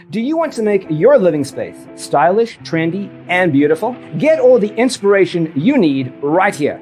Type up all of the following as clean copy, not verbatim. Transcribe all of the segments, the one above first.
Do you want to make your living space stylish, trendy, and beautiful? Get all the inspiration you need right here.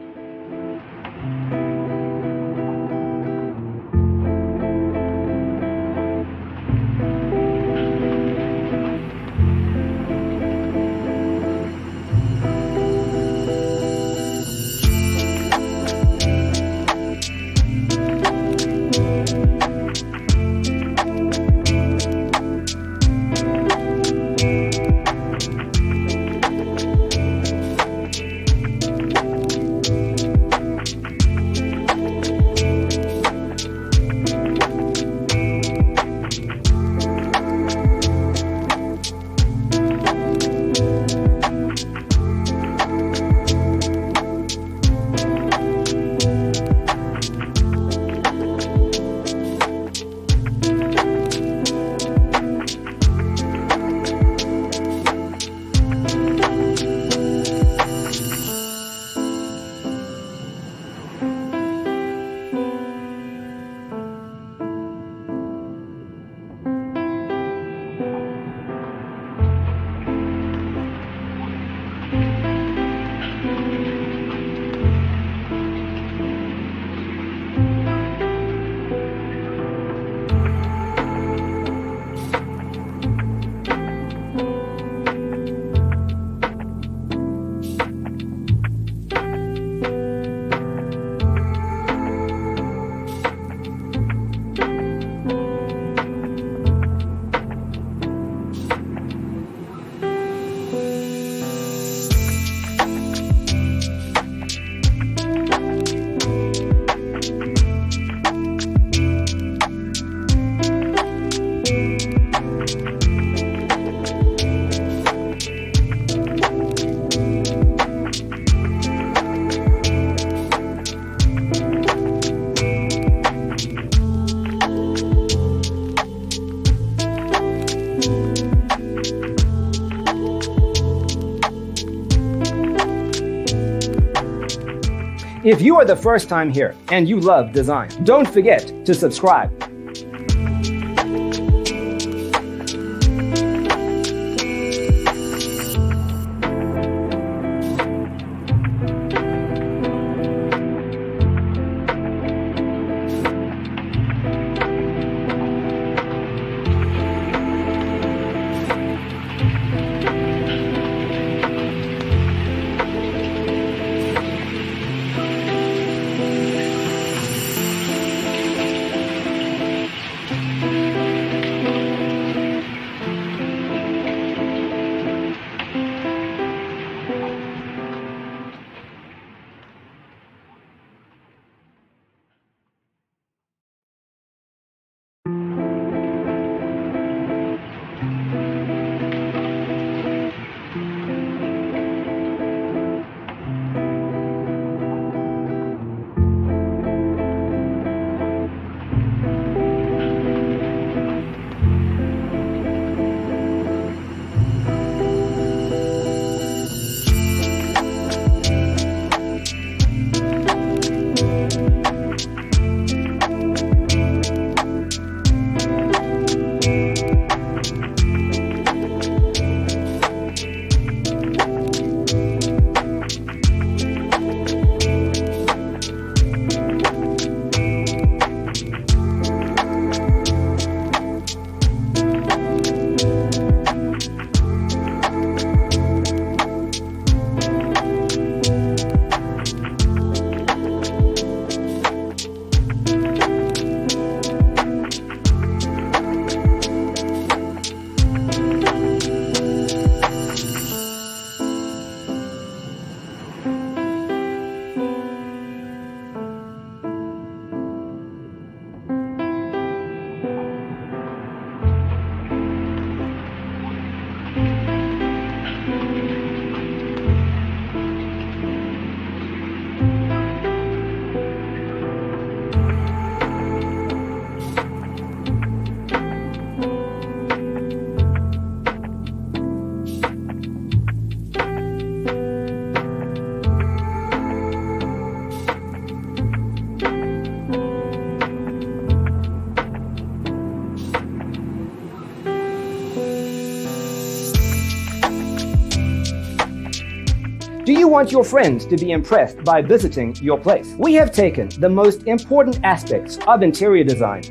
If you are the first time here and you love design, don't forget to subscribe. Do you want your friends to be impressed by visiting your place? We have taken the most important aspects of interior design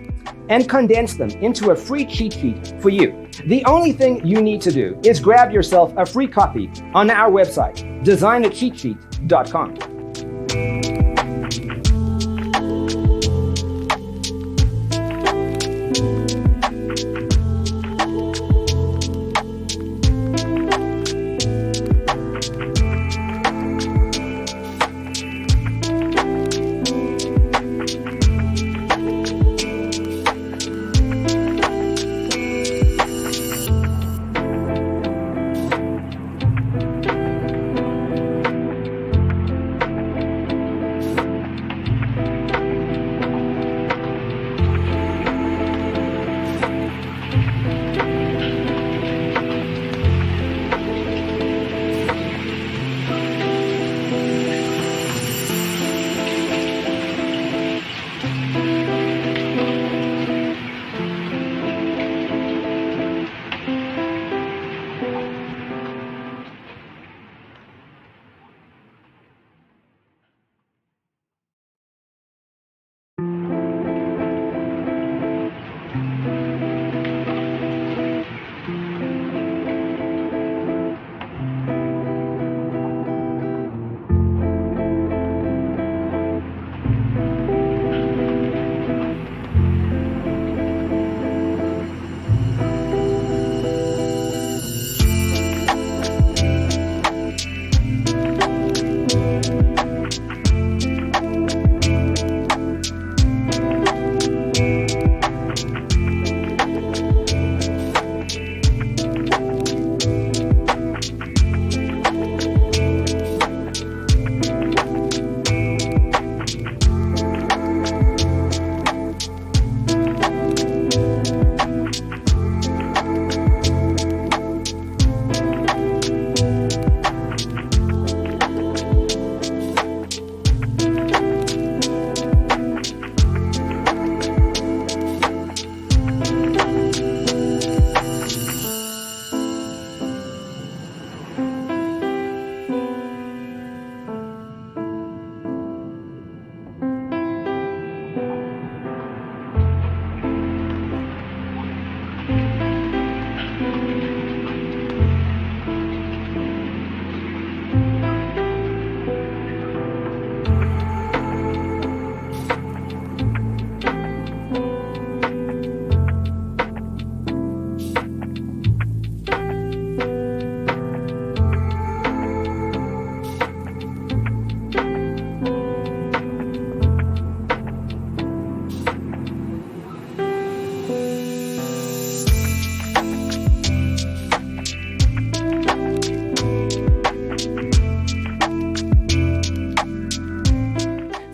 and condensed them into a free cheat sheet for you. The only thing you need to do is grab yourself a free copy on our website, designercheatsheet.com.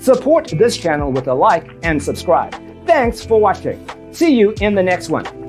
Support this channel with a like and subscribe. Thanks for watching. See you in the next one.